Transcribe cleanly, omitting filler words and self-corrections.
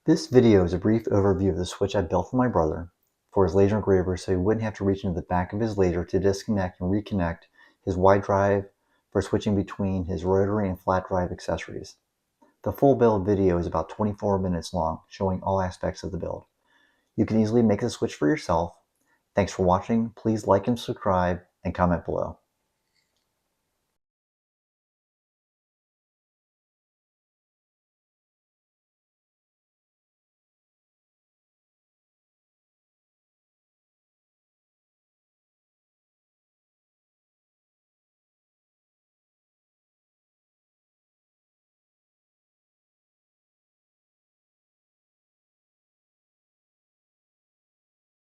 This video is a brief overview of the switch I built for my brother for his laser engraver so he wouldn't have to reach into the back of his laser to disconnect and reconnect his wide drive for switching between his rotary and flat drive accessories. The full build video is about 24 minutes long, showing all aspects of the build. You can easily make the switch for yourself. Thanks for watching. Please like and subscribe and comment below.